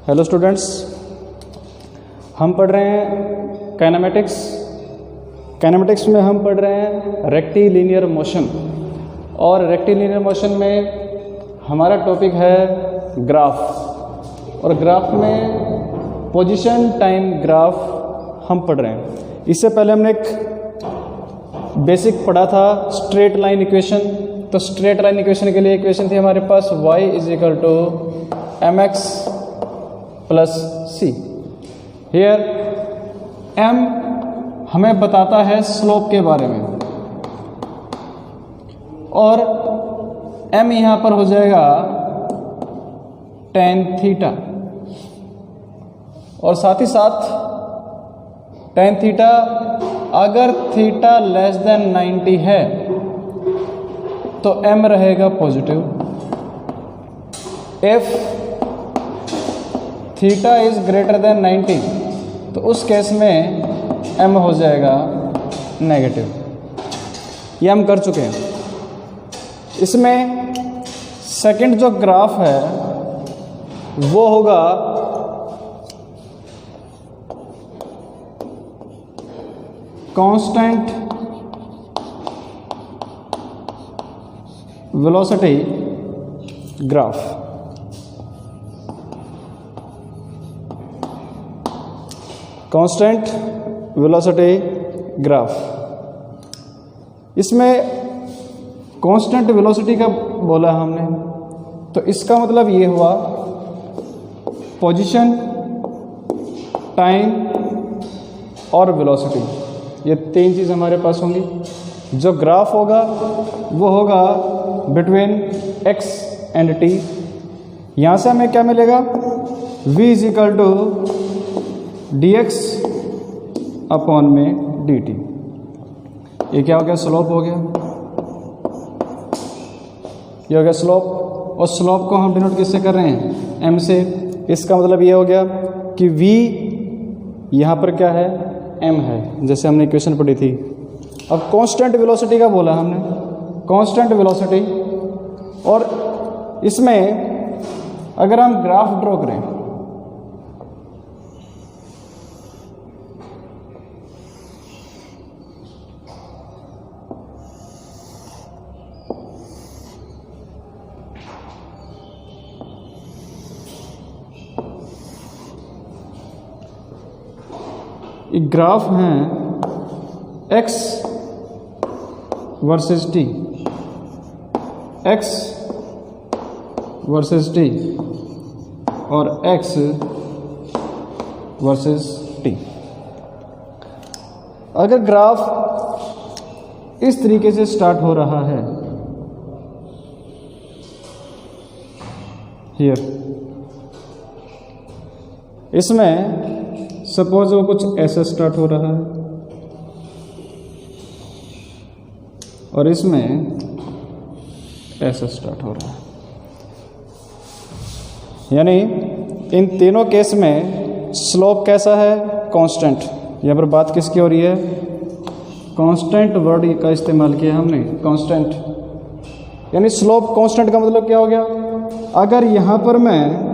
Hello students, हम पढ़ रहे हैं काइनेमेटिक्स। काइनेमेटिक्स में हम पढ़ रहे हैं रेक्टिलिनियर मोशन, और रेक्टिलिनियर मोशन में हमारा टॉपिक है ग्राफ, और ग्राफ में पोजीशन टाइम ग्राफ हम पढ़ रहे हैं। इससे पहले हमने एक बेसिक पढ़ा था स्ट्रेट लाइन इक्वेशन। तो स्ट्रेट लाइन इक्वेशन के लिए इक्वेशन थी हमारे पास y = mx + c। Here m हमें बताता है स्लोप के बारे में, और m यहाँ पर हो जाएगा tan थीटा, और साथ ही साथ tan थीटा अगर थीटा <90 है तो m रहेगा पॉजिटिव। इफ थीटा इज > 90 तो उस केस में m हो जाएगा नेगेटिव। ये हम कर चुके हैं। इसमें सेकंड जो ग्राफ है वो होगा constant velocity graph. Constant velocity graph. इसमें कांस्टेंट वेलोसिटी का बोला हमने, तो इसका मतलब ये हुआ पोजीशन, टाइम और वेलोसिटी, ये तीन चीज़ हमारे पास होंगी। जो ग्राफ होगा वो होगा बिटवीन x एंड t। यहाँ से हमें क्या मिलेगा, v = dx अपॉन में dt। ये क्या हो गया, स्लोप हो गया। ये हो गया स्लोप, और स्लोप को हम डिनोट किससे कर रहे हैं, m से। इसका मतलब ये हो गया कि v यहाँ पर क्या है, m है, जैसे हमने इक्वेशन पढ़ी थी। अब कांस्टेंट वेलोसिटी का बोला हमने, कांस्टेंट वेलोसिटी, और इसमें अगर हम ग्राफ ड्रॉ करें एक ग्राफ हैं x versus t, x versus t और x वर्सेस t। अगर ग्राफ इस तरीके से स्टार्ट हो रहा है, हियर, इसमें सपोज वो कुछ ऐसा स्टार्ट हो रहा है, और इसमें ऐसा स्टार्ट हो रहा है। यानी इन तीनों केस में स्लोप कैसा है, कांस्टेंट। यहाँ पर बात किसकी हो रही है, कांस्टेंट वर्ड का इस्तेमाल किया हमने, कांस्टेंट। यानी स्लोप कांस्टेंट का मतलब क्या हो गया, अगर यहाँ पर मैं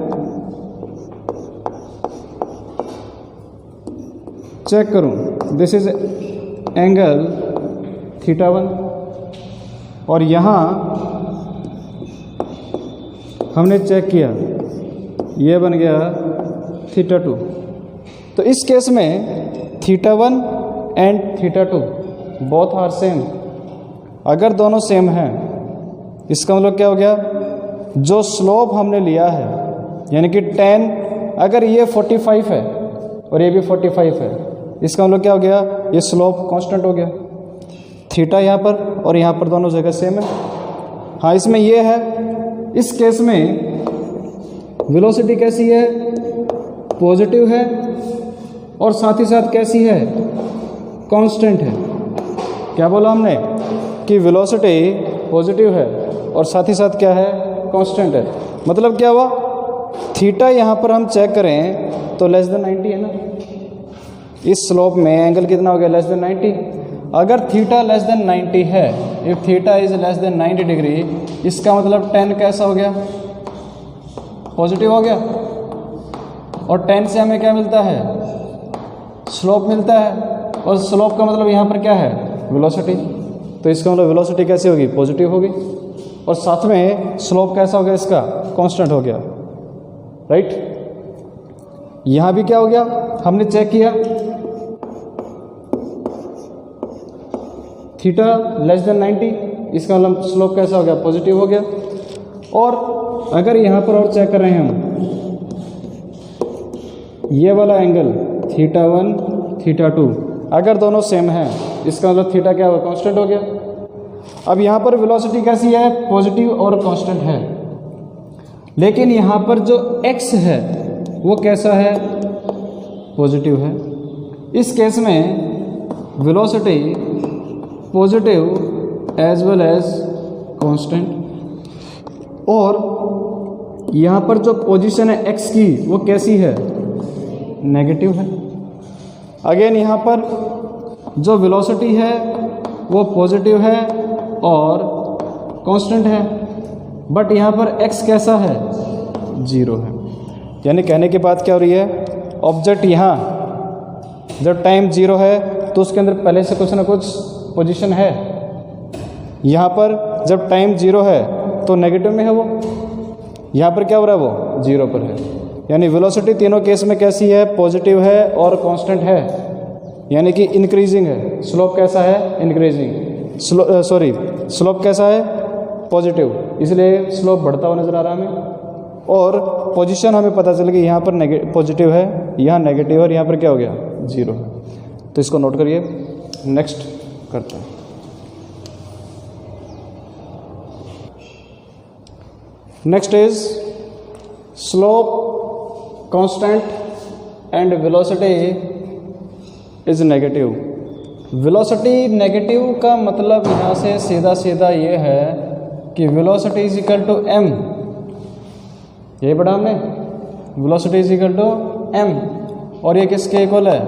चेक करूं, दिस इज एंगल θ1, और यहाँ हमने चेक किया, ये बन गया θ2। तो इस केस में θ1 एंड θ2 बोथ आर सेम। अगर दोनों सेम हैं, इसका मतलब क्या हो गया, जो स्लोप हमने लिया है, यानी कि tan, अगर ये 45 है और ये भी 45 है, इसका मतलब क्या हो गया, ये स्लोप कांस्टेंट हो गया। थीटा यहाँ पर और यहाँ पर दोनों जगह सेम है। हाँ, इसमें ये है, इस केस में वेलोसिटी कैसी है, पॉजिटिव है, और साथ ही साथ कैसी है, कांस्टेंट है। क्या बोला हमने कि वेलोसिटी पॉजिटिव है और साथ ही साथ क्या है, कांस्टेंट है। मतलब क्या हुआ, थीटा यहाँ पर हम चेक करें तो <90 है ना, इस स्लोप में एंगल कितना हो गया, <90। अगर थीटा <90 है, इफ थीटा इज <90 डिग्री, इसका मतलब tan कैसा हो गया, पॉजिटिव हो गया। और tan से हमें क्या मिलता है, स्लोप मिलता है। और स्लोप का मतलब यहाँ पर क्या है, वेलोसिटी। तो इसका मतलब वेलोसिटी कैसी होगी, पॉजिटिव होगी। और साथ में स्लोप कैसा हो गया, इसका कांस्टेंट हो गया, राइट। यहाँ भी क्या हो गया, हमने चेक किया थीटा लेस देन 90, इसका मतलब स्लोप कैसा हो गया, पॉजिटिव हो गया। और अगर यहाँ पर और चेक कर रहे हैं हम, ये वाला एंगल θ1 θ2 अगर दोनों सेम हैं, इसका मतलब थीटा क्या होगा, कांस्टेंट हो गया। अब यहाँ पर वेलोसिटी कैसी है, पॉजिटिव और कांस्टेंट है। लेकिन यहाँ पर जो x है वो कैसा है, पॉजिटिव है। इस केस में velocity positive as well as constant. और यहाँ पर जो पोजीशन है x की वो कैसी है, नेगेटिव है। अगेन यहाँ पर जो वेलोसिटी है वो पॉजिटिव है और कांस्टेंट है, बट यहाँ पर x कैसा है, 0 है। यानी कहने की बात क्या हो रही है, ऑब्जेक्ट यहाँ जब टाइम 0 है तो उसके अंदर पहले से कुछ ना कुछ पोजीशन है। यहाँ पर जब टाइम 0 है तो नेगेटिव में है वो, यहाँ पर क्या हो रहा है, वो 0 पर है। यानी वेलोसिटी तीनों केस में कैसी है, पॉजिटिव है और कांस्टेंट है, यानी कि इंक्रीजिंग है। स्लोप कैसा है, इंक्रीजिंग। स्लोप कैसा है, पॉजिटिव, इसलिए स्लोप बढ़ता हुआ नज़र आ रहा है हमें। और पोजीशन हमें पता चल गई, यहाँ पर पॉजिटिव है, यहाँ नेगेटिव है और यहाँ पर क्या हो गया, 0 है। तो इसको नोट करिए, नेक्स्ट करते हैं। Next is slope constant and velocity is negative. Velocity negative का मतलब यहाँ से सीधा सीधा ये है कि velocity is equal to m, यही पढ़ा हमने, velocity is equal to m, और ये किसके इक्वल है,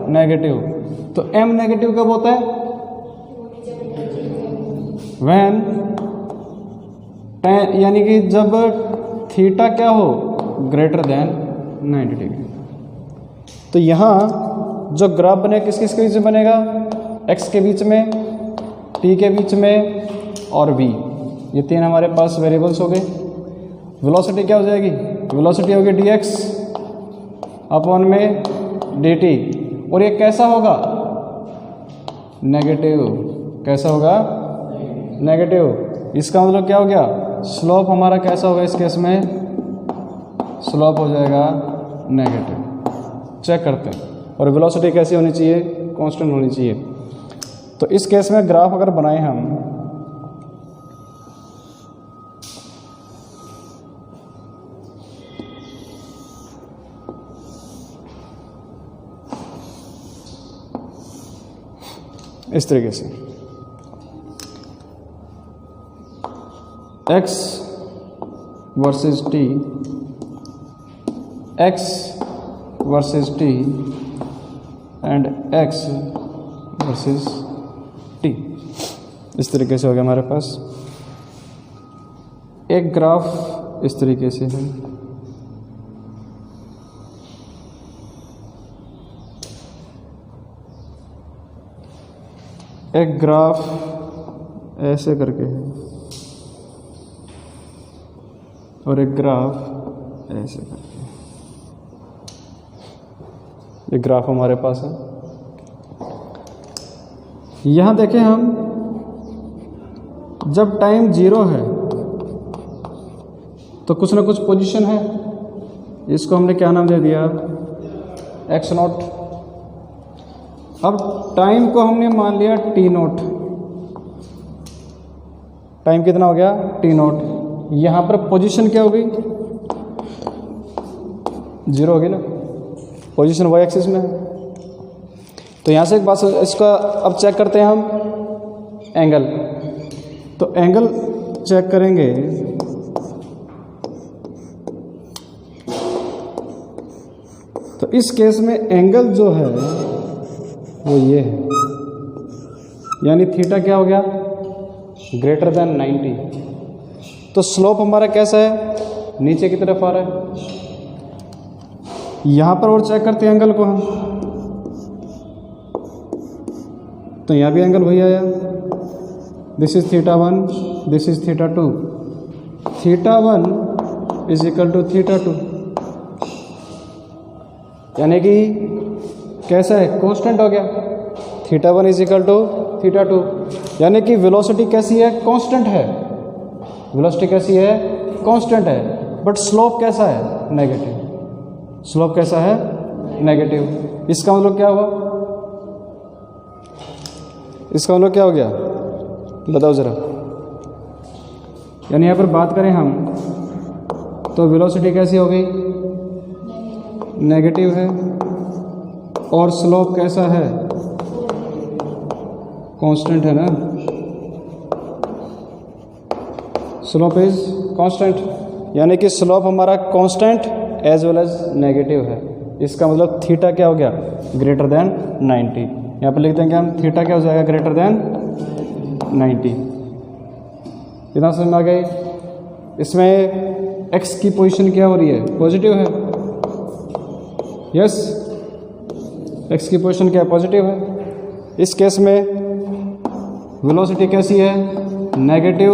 नेगेटिव। तो m नेगेटिव कब होता है, व्हेन यानी कि जब थीटा क्या हो, ग्रेटर देन 90 डिग्री। तो यहाँ जो ग्राफ बने किस किस के बीच में बनेगा, x के बीच में, t के बीच में और v, ये तीन हमारे पास वेरिएबल्स हो गए। वेलोसिटी क्या हो जाएगी, वेलोसिटी होगी dx अपॉन में dt, और ये कैसा होगा, नेगेटिव। कैसा होगा, नेगेटिव। इसका मतलब क्या हो गया, स्लोप हमारा कैसा होगा, इस केस में स्लोप हो जाएगा नेगेटिव। चेक करते हैं। और वेलोसिटी कैसी होनी चाहिए, कांस्टेंट होनी चाहिए। तो इस केस में ग्राफ अगर बनाए हम, इस तरीके से x versus t, x versus t and x versus t, इस तरीके से हो गया हमारे पास। एक ग्राफ इस तरीके से है, एक ग्राफ ऐसे करके है और एक ग्राफ ऐसे करके। ये ग्राफ हमारे पास है। यहाँ देखें हम, जब टाइम 0 है तो कुछ ना कुछ पोजीशन है, इसको हमने क्या नाम दे दिया, x0। अब टाइम को हमने मान लिया t0। टाइम कितना हो गया, t0। यहाँ पर पोजीशन क्या हो गई, 0 होगी ना, पोजीशन y एक्सिस में है। तो यहाँ से एक बात, इसका अब चेक करते हैं हम एंगल। तो एंगल चेक करेंगे, तो इस केस में एंगल जो है वो ये है, यानी थीटा क्या हो गया, ग्रेटर देन 90। तो स्लोप हमारा कैसा है, नीचे की तरफ आ रहा है। यहाँ पर और चेक करते हैं एंगल को हम, तो यहाँ भी एंगल वही आया, this is θ1, this is θ2, θ1 is equal to θ2, यानी कि कैसा है, कांस्टेंट हो गया। θ1 इज इक्वल टू θ2, यानी कि वेलोसिटी कैसी है, कांस्टेंट है। वेलोसिटी कैसी है, कांस्टेंट है, बट स्लोप कैसा है, नेगेटिव। स्लोप कैसा है, नेगेटिव। इसका मतलब क्या हुआ, इसका मतलब क्या हो गया, बताओ ज़रा। यानी यहाँ पर बात करें हम तो वेलोसिटी कैसी हो गई, नेगेटिव है, और स्लोप कैसा है, कांस्टेंट है ना, स्लोप इज कांस्टेंट, यानी कि स्लोप हमारा constant as well as negative है। इसका मतलब थीटा क्या हो गया, ग्रेटर देन 90। यहाँ पर लिख देंगे हम थीटा क्या हो जाएगा, ग्रेटर देन 90। इतना समझ में आ गई। इसमें एक्स की पोजीशन क्या हो रही है, पॉजिटिव है, यस, एक्स की पोजीशन क्या है, पॉजिटिव है। इस केस में वेलोसिटी कैसी है, नेगेटिव,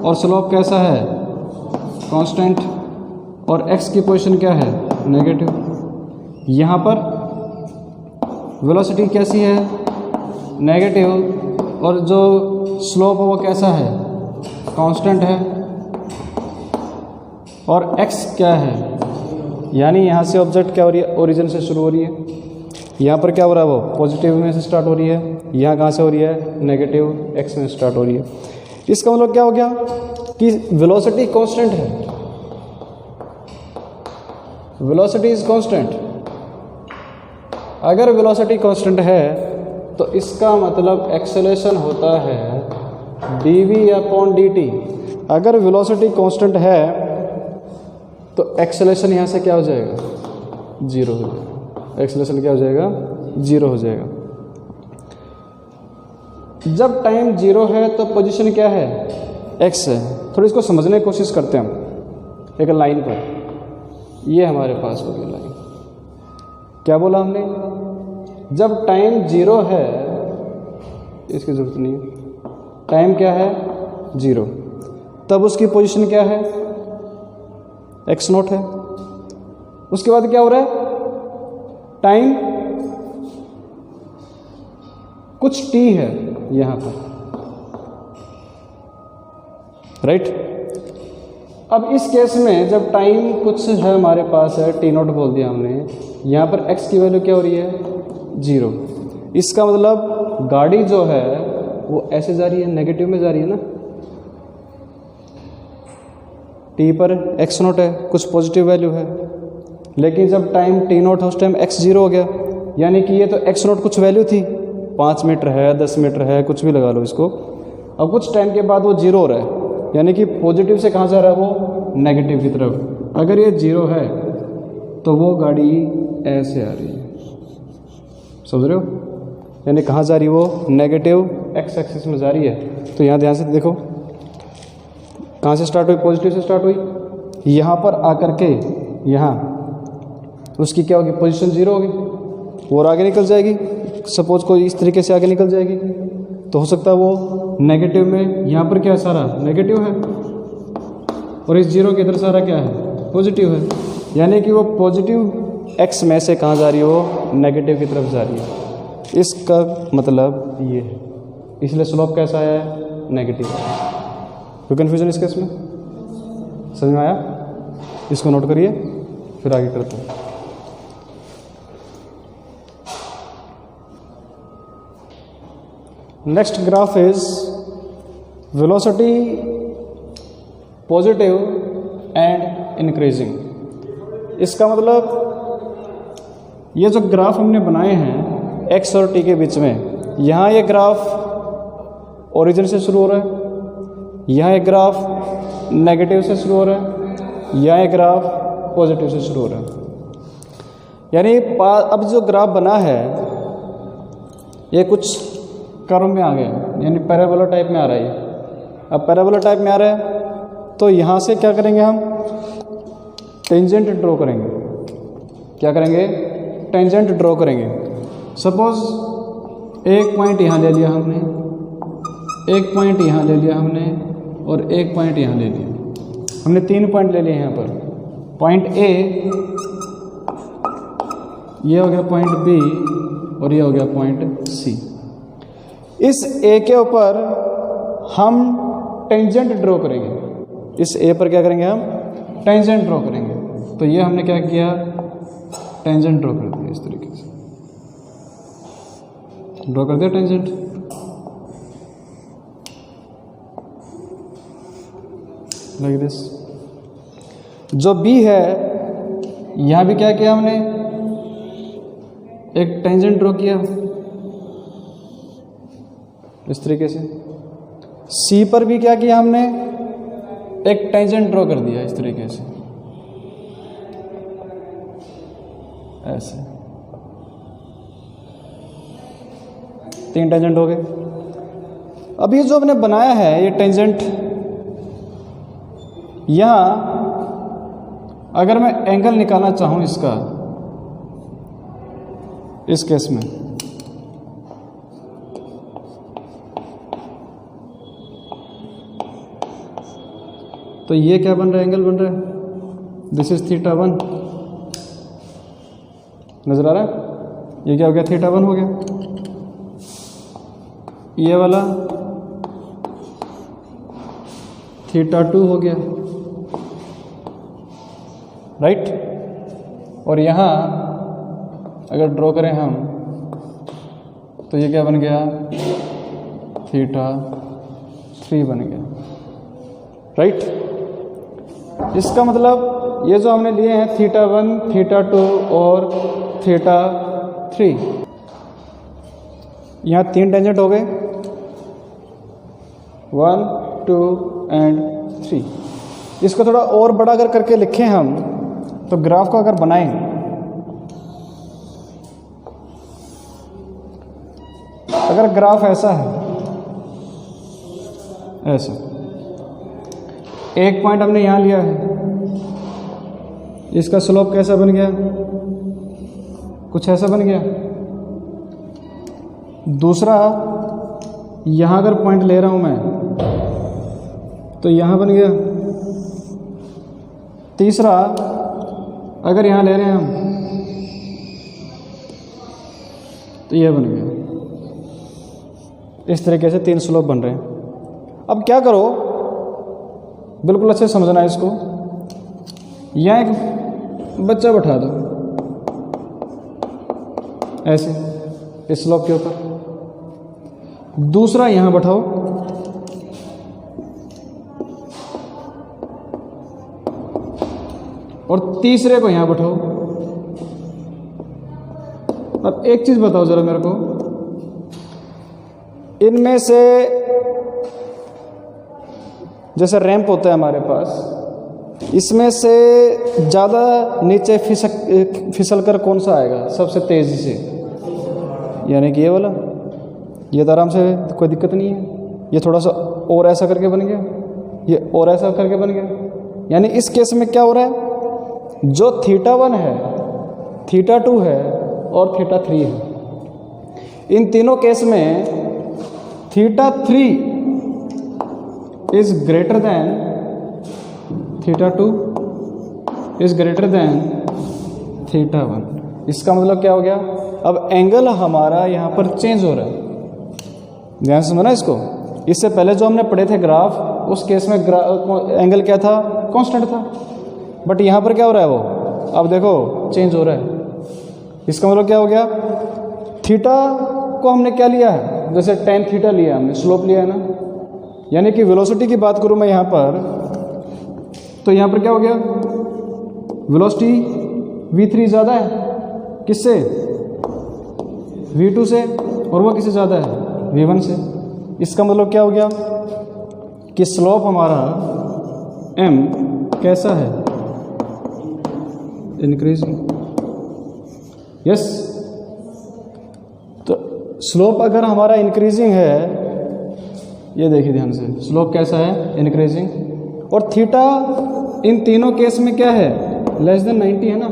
और स्लोप कैसा है, कांस्टेंट, और एक्स की पोजीशन क्या है, नेगेटिव। यहाँ पर वेलोसिटी कैसी है, नेगेटिव, और जो स्लोप है वो कैसा है, कांस्टेंट है, और एक्स क्या है, यानी यहाँ से ऑब्जेक्ट क्या हो रही है, ओरिजिन से शुरू हो रही है। यहाँ पर क्या हो रहा है, वो पॉजिटिव में से स्टार्ट हो रही है, यहाँ कहाँ से हो रही है, नेगेटिव एक्स में स्टार्ट हो रही है। इसका मतलब क्या हो गया कि वेलोसिटी कांस्टेंट है, वेलोसिटी इज कांस्टेंट। अगर वेलोसिटी कांस्टेंट है तो इसका मतलब एक्सेलरेशन होता है dv/dt। अगर वेलोसिटी कांस्टेंट है तो एक्सेलरेशन यहाँ से क्या हो जाएगा, जीरो हो जाएगा। एक्सेलरेशन क्या हो जाएगा, जीरो हो जाएगा। जब टाइम जीरो है तो पोजीशन क्या है, एक्स है। थोड़ी इसको समझने की कोशिश करते हैं हम। एक लाइन पर, ये हमारे पास हो गई लाइन। क्या बोला हमने, जब टाइम जीरो है, इसकी जरूरत नहीं है, टाइम क्या है, जीरो, तब उसकी पोजीशन क्या है, एक्स नॉट है। उसके बाद क्या हो रहा है, टाइम कुछ टी है यहां पर, राइट। अब इस केस में जब टाइम कुछ है हमारे पास है, टी नॉट बोल दिया हमने, यहां पर एक्स की वैल्यू क्या हो रही है, जीरो। इसका मतलब गाड़ी जो है वो ऐसे जा रही है, नेगेटिव में जा रही है ना। टी पर एक्स नॉट है, कुछ पॉजिटिव वैल्यू है, लेकिन जब टाइम टी नॉट है उस टाइम एक्स जीरो हो गया। यानी कि ये तो एक्स नॉट कुछ वैल्यू थी, 5 मीटर है, 10 मीटर है, कुछ भी लगा लो इसको। अब कुछ टाइम के बाद वो जीरो हो रहा है, यानी कि पॉजिटिव से कहाँ जा रहा है, वो नेगेटिव की तरफ। अगर ये जीरो है तो वो गाड़ी ऐसे आ रही है, समझ रहे हो, यानी कहाँ जा रही है वो, नेगेटिव एक्स एक्सिस में जा रही है। तो यहाँ ध्यान से देखो, कहाँ से स्टार्ट हुई, पॉजिटिव से स्टार्ट हुई, यहाँ पर आकर के यहाँ उसकी क्या होगी, पोजीशन जीरो होगी, और आगे निकल जाएगी। सपोज कोई इस तरीके से आगे निकल जाएगी तो हो सकता है वो नेगेटिव में, यहाँ पर क्या है, सारा नेगेटिव है, और इस जीरो के इधर सारा क्या है, पॉजिटिव है। यानी कि वो पॉजिटिव एक्स में से कहाँ जा रही है, वो नेगेटिव की तरफ जा रही है। इसका मतलब ये है, इसलिए स्लोप कैसा है, नेगेटिव। कोई कन्फ्यूजन इस केस में, समझ में आया? इसको नोट करिए, फिर आगे करते हैं। Next graph is velocity positive and increasing. इसका मतलब ये जो ग्राफ हमने बनाए हैं एक्स और टी के बीच में, यहाँ ये ग्राफ ओरिजिन से शुरू हो रहा है, यहाँ एक ग्राफ नेगेटिव से शुरू हो रहा है, यहाँ एक ग्राफ पॉजिटिव से शुरू हो रहा है। यानी अब जो ग्राफ बना है ये कुछ कर्व में आ गया, यानी पैराबोला टाइप में आ रहा है। अब पैराबोला टाइप में आ रहा है तो यहाँ से क्या करेंगे, हम टेंजेंट ड्रॉ करेंगे। क्या करेंगे, टेंजेंट ड्रॉ करेंगे। सपोज एक पॉइंट यहाँ ले लिया हमने, एक पॉइंट यहाँ ले लिया हमने और एक पॉइंट यहाँ ले लिया। हमने 3 पॉइंट ले लिए यहाँ पर। पॉइंट ए, ये हो गया पॉइंट बी और ये हो गया पॉइंट सी। इस ए के ऊपर हम टेंजेंट ड्रॉ करेंगे। इस ए पर क्या करेंगे, हम टेंजेंट ड्रॉ करेंगे। तो ये हमने क्या किया, टेंजेंट ड्रॉ कर दिया। इस तरीके से ड्रॉ कर दिया टेंजेंट। Like this. जो बी है, यहां भी क्या किया हमने, एक टेंजेंट ड्रॉ किया इस तरीके से। सी पर भी क्या किया हमने, एक टेंजेंट ड्रॉ कर दिया इस तरीके से, ऐसे। 3 टेंजेंट हो गए। अब ये जो हमने बनाया है ये टेंजेंट, यहां अगर मैं एंगल निकालना चाहूं इसका, इस केस में, तो ये क्या बन रहा है, एंगल बन रहा है। दिस इज θ1, नजर आ रहा है। ये क्या हो गया, θ1 हो गया। ये वाला θ2 हो गया, राइट। और यहाँ अगर ड्रॉ करें हम, तो ये क्या बन गया, θ3 बन गया, राइट। इसका मतलब ये जो हमने लिए हैं θ1, θ2 और θ3, यहाँ 3 टेंजेंट हो गए, 1, 2 एंड 3। इसको थोड़ा और बड़ा अगर करके लिखें हम, तो ग्राफ को अगर बनाएं, अगर ग्राफ ऐसा है, ऐसा, एक पॉइंट हमने यहां लिया है, इसका स्लोप कैसा बन गया, कुछ ऐसा बन गया। दूसरा, यहां अगर पॉइंट ले रहा हूं मैं, तो यहां बन गया। तीसरा, अगर यहां ले रहे हैं हम, तो यह बन गया। इस तरीके से 3 स्लोप बन रहे हैं। अब क्या करो, बिल्कुल अच्छे समझना है इसको। यहाँ एक बच्चा बैठा दो ऐसे इस स्लोप के ऊपर, दूसरा यहाँ बैठाओ, और तीसरे को यहाँ बैठाओ। अब एक चीज बताओ जरा मेरे को, इनमें से जैसे रैंप होता है हमारे पास, इसमें से ज़्यादा नीचे फिसल कर कौन सा आएगा सबसे तेज़ी से, यानी कि ये वाला। ये तो आराम से, कोई दिक्कत नहीं है। ये थोड़ा सा और ऐसा करके बन गया, ये और ऐसा करके बन गया। यानी इस केस में क्या हो रहा है, जो θ1 है, θ2 है और θ3 है, इन तीनों केस में θ3 is greater than θ2 is greater than θ1। इसका मतलब क्या हो गया, अब एंगल हमारा यहाँ पर चेंज हो रहा है। ध्यान से समझना इसको। इससे पहले जो हमने पढ़े थे ग्राफ, उस केस में एंगल क्या था, कांस्टेंट था। बट यहाँ पर क्या हो रहा है, वो अब देखो चेंज हो रहा है। इसका मतलब क्या हो गया, थीटा को हमने क्या लिया है, जैसे tan θ लिया हमने, स्लोप लिया है ना। यानी कि वेलोसिटी की बात करूं मैं यहाँ पर, तो यहाँ पर क्या हो गया, वेलोसिटी v3 ज़्यादा है किससे, v2 से, और वो किससे ज़्यादा है, v1 से। इसका मतलब क्या हो गया कि स्लोप हमारा m कैसा है, इंक्रीजिंग। यस, तो स्लोप अगर हमारा इंक्रीजिंग है, ये देखिए ध्यान से, स्लोप कैसा है, इंक्रीजिंग। और थीटा इन तीनों केस में क्या है, लेस देन 90 है ना।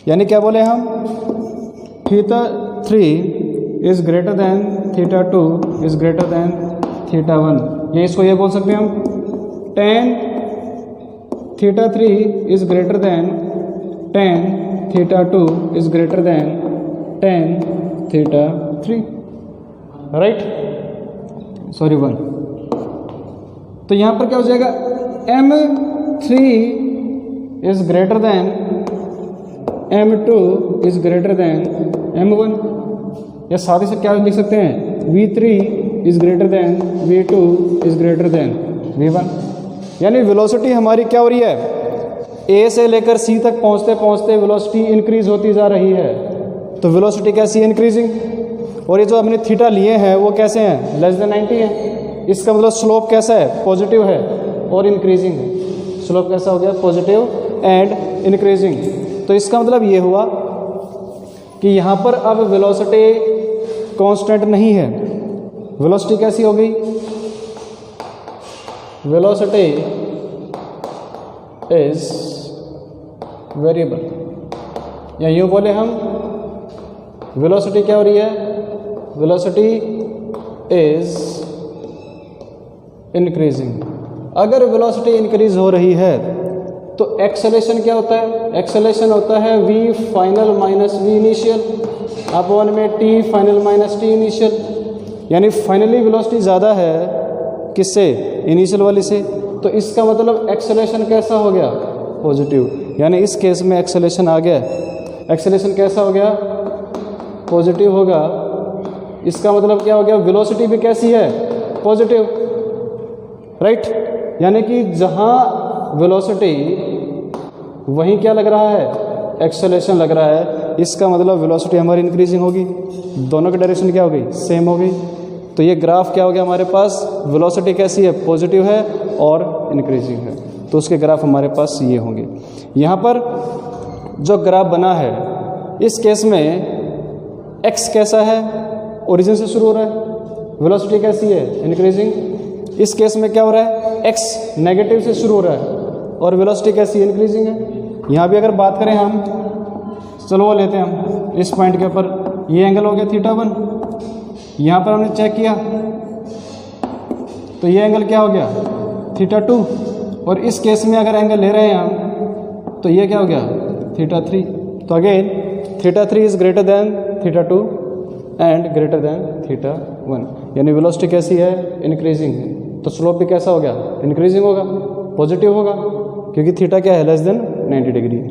यानी क्या बोले हम, theta 3 is greater than theta 2 is greater than theta 1। ये इसको ये बोल सकते हैं हम tan theta 3 is greater than tan theta 2 is greater than tan theta 3, right, sorry 1। तो यहाँ पर क्या हो जाएगा, M3 is greater than M2 is greater than M1, या साथ ही से क्या लिख सकते हैं, V3 is greater than V2 is greater than V1। यानी वेलोसिटी हमारी क्या हो रही है, A से लेकर C तक पहुँचते पहुँचते वेलोसिटी इंक्रीज होती जा रही है। तो वेलोसिटी कैसी है, इंक्रीजिंग। और ये जो हमने थीटा लिए हैं वो कैसे हैं, लेस देन 90 है। इसका मतलब स्लोप कैसा है, पॉजिटिव है और इंक्रीजिंग है। स्लोप कैसा हो गया, पॉजिटिव एंड इंक्रीजिंग। तो इसका मतलब ये हुआ कि यहाँ पर अब वेलोसिटी कांस्टेंट नहीं है। वेलोसिटी कैसी हो गई, वेलोसिटी इज वेरिएबल, या यूँ बोले हम वेलोसिटी क्या हो रही है, वेलोसिटी इज इंक्रीजिंग। अगर वेलोसिटी इंक्रीज हो रही है तो एक्सेलेरेशन क्या होता है, एक्सेलेरेशन होता है v final minus v initial upon में t final minus t initial. यानी फाइनली वेलोसिटी ज़्यादा है किससे, इनिशियल वाली से। तो इसका मतलब एक्सेलेरेशन कैसा हो गया, पॉजिटिव। यानी इस केस में एक्सेलेरेशन आ गया, एक्सेलेरेशन कैसा हो गया, पॉजिटिव होगा। इसका मतलब क्या हो गया, वेलोसिटी भी कैसी है, पॉजिटिव, राइट। यानी कि जहाँ वेलोसिटी वहीं क्या लग रहा है, एक्सेलेरेशन लग रहा है। इसका मतलब वेलोसिटी हमारी इंक्रीजिंग होगी, दोनों की डायरेक्शन क्या हो गई, सेम हो गई। तो ये ग्राफ क्या हो गया हमारे पास, वेलोसिटी कैसी है, पॉजिटिव है और इंक्रीजिंग है। तो उसके ग्राफ हमारे पास ये होंगे। यहाँ पर जो ग्राफ बना है इस केस में x कैसा है, ओरिजिन से शुरू हो रहा है, वेलोसिटी कैसी है, इंक्रीजिंग। इस केस में क्या हो रहा है, x नेगेटिव से शुरू हो रहा है और वेलोसिटी कैसी है, इंक्रीजिंग है। यहाँ भी अगर बात करें हम, चलो वो लेते हैं हम इस पॉइंट के ऊपर, ये एंगल हो गया थीटा 1। यहाँ पर हमने चेक किया तो ये एंगल क्या हो गया, थीटा 2। और इस केस में अगर एंगल ले रहे हैं हम तो ये क्या हो गया, थीटा 3। तो again theta 3 is greater than theta 2 and greater than theta 1। यानी वेलोसिटी कैसी है, इंक्रीजिंग है। तो स्लोप भी कैसा हो गया, इंक्रीजिंग होगा, पॉजिटिव होगा, क्योंकि थीटा क्या है, लेस देन 90 डिग्री है।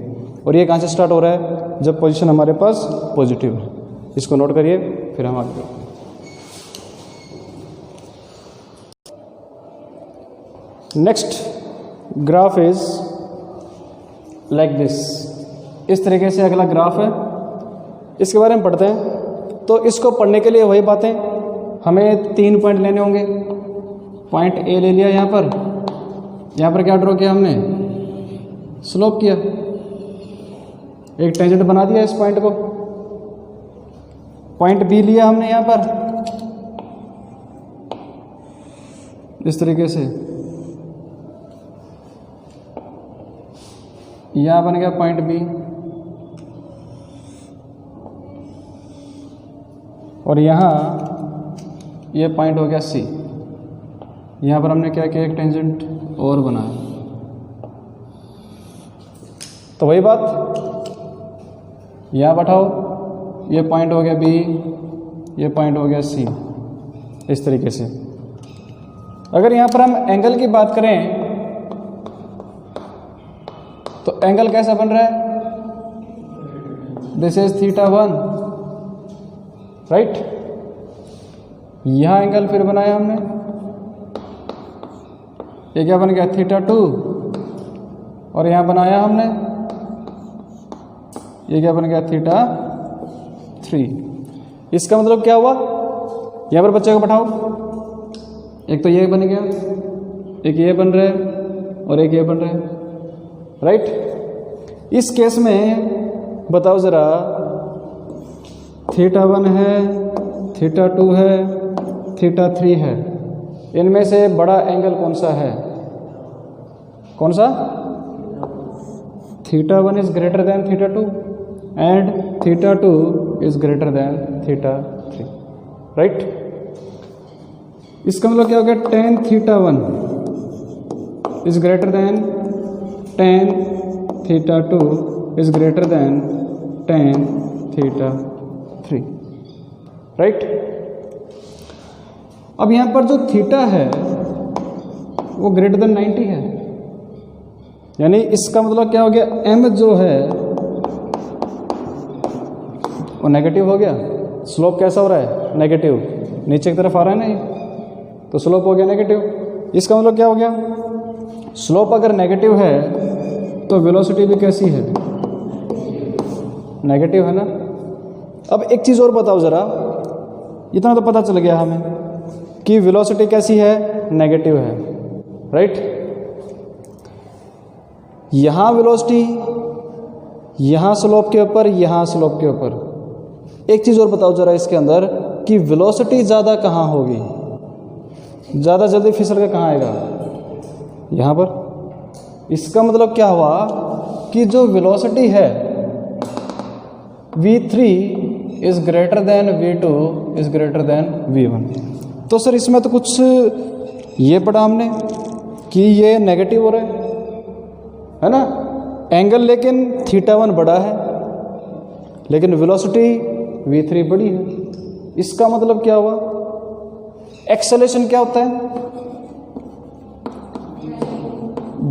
और ये कहाँ से स्टार्ट हो रहा है, जब पोजीशन हमारे पास पॉजिटिव है। इसको नोट करिए, फिर हम आगे बढ़ते हैं। Next graph is like this, इस तरीके से अगला ग्राफ है। इसके बारे में पढ़ते हैं। तो इसको पढ़ने के लिए वही बातें, हमें 3 पॉइंट लेने होंगे। पॉइंट ए ले लिया, यहाँ पर क्या ड्रॉ किया हमने, स्लोप किया, एक टेंजेंट बना दिया इस पॉइंट को। पॉइंट बी लिया हमने यहाँ पर इस तरीके से, यहाँ बन गया पॉइंट बी। और यहाँ ये पॉइंट हो गया सी। यहाँ पर हमने क्या किया, एक टेंजेंट और बनाया। तो वही बात, यहाँ बैठाओ, ये पॉइंट हो गया बी, ये पॉइंट हो गया सी, इस तरीके से। अगर यहाँ पर हम एंगल की बात करें तो एंगल कैसा बन रहा है, दिस इज थीटा 1, राइट। यहाँ एंगल फिर बनाया हमने, ये क्या बन गया, थीटा 2। और यहाँ बनाया हमने, ये क्या बन गया, थीटा 3। इसका मतलब क्या हुआ, यहाँ पर बच्चे को बैठाओ, एक तो ये बन गया, एक ये बन रहा है और एक ये बन रहा है, राइट। इस केस में बताओ ज़रा, थीटा 1 है, थीटा 2 है, थीटा 3 है, इनमें से बड़ा एंगल कौन सा है, कौन सा, theta 1 is greater than theta 2। And theta 2 is greater than theta 3, right. इसका मतलब क्या हो गया, tan theta 1 is greater than tan theta 2 is greater than tan theta 3, right. अब यहाँ पर जो थीटा है वो ग्रेटर देन 90 है, यानी इसका मतलब क्या हो गया, m जो है वो नेगेटिव हो गया। स्लोप कैसा हो रहा है, नेगेटिव, नीचे की तरफ आ रहा है ना ये, तो स्लोप हो गया नेगेटिव। इसका मतलब क्या हो गया, स्लोप अगर नेगेटिव है तो वेलोसिटी भी कैसी है, नेगेटिव है ना। अब एक चीज़ और बताओ ज़रा, इतना तो पता चल गया हमें कि वेलोसिटी कैसी है, नेगेटिव है, राइट। यहाँ वेलोसिटी, यहाँ स्लोप के ऊपर, यहाँ स्लोप के ऊपर। एक चीज़ और बताओ ज़रा इसके अंदर कि वेलोसिटी ज़्यादा कहाँ होगी, ज़्यादा जल्दी फिसल के कहाँ आएगा, यहाँ पर। इसका मतलब क्या हुआ कि जो वेलोसिटी है v3 is greater than v2 is greater than v1। तो सर इसमें तो कुछ ये पढ़ा हमने कि ये नेगेटिव हो रहा है ना, एंगल लेकिन थीटा 1 बड़ा है, लेकिन वेलोसिटी v3 बड़ी है। इसका मतलब क्या हुआ, एक्सेलेरेशन क्या होता है,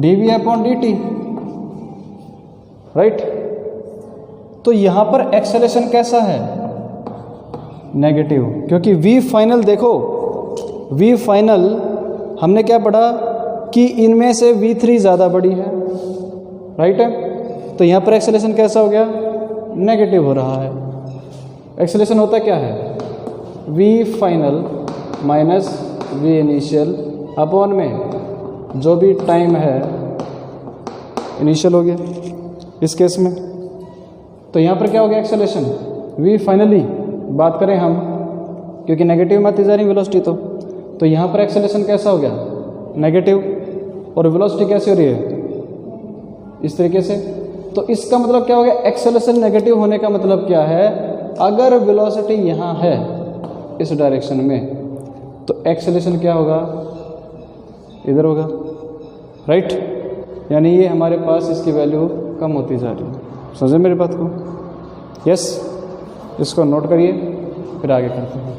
dv/dt, राइट। तो यहां पर एक्सेलेरेशन कैसा है, नेगेटिव, क्योंकि v फाइनल देखो, v फाइनल हमने क्या पढ़ा कि इनमें से v3 ज़्यादा बड़ी है, राइट है। तो यहाँ पर एक्सेलेरेशन कैसा हो गया, नेगेटिव हो रहा है। एक्सेलेरेशन होता क्या है, v final minus v initial upon में जो भी टाइम है इनिशियल हो गया इस केस में। तो यहाँ पर क्या हो गया, एक्सेलेरेशन v फाइनली बात करें हम, क्योंकि नेगेटिव में आती जा रही वेलोसिटी, तो यहाँ पर एक्सेलेरेशन कैसा हो गया, नेगेटिव, और वेलोसिटी कैसी हो रही है, इस तरीके से। तो इसका मतलब क्या हो गया, एक्सेलेरेशन नेगेटिव होने का मतलब क्या है, अगर वेलोसिटी यहाँ है इस डायरेक्शन में तो एक्सेलेरेशन क्या होगा, इधर होगा, राइट। यानी ये हमारे पास इसकी वैल्यू कम होती जा रही है। समझे मेरी बात को, यस। इसको नोट करिए, फिर आगे करते हैं।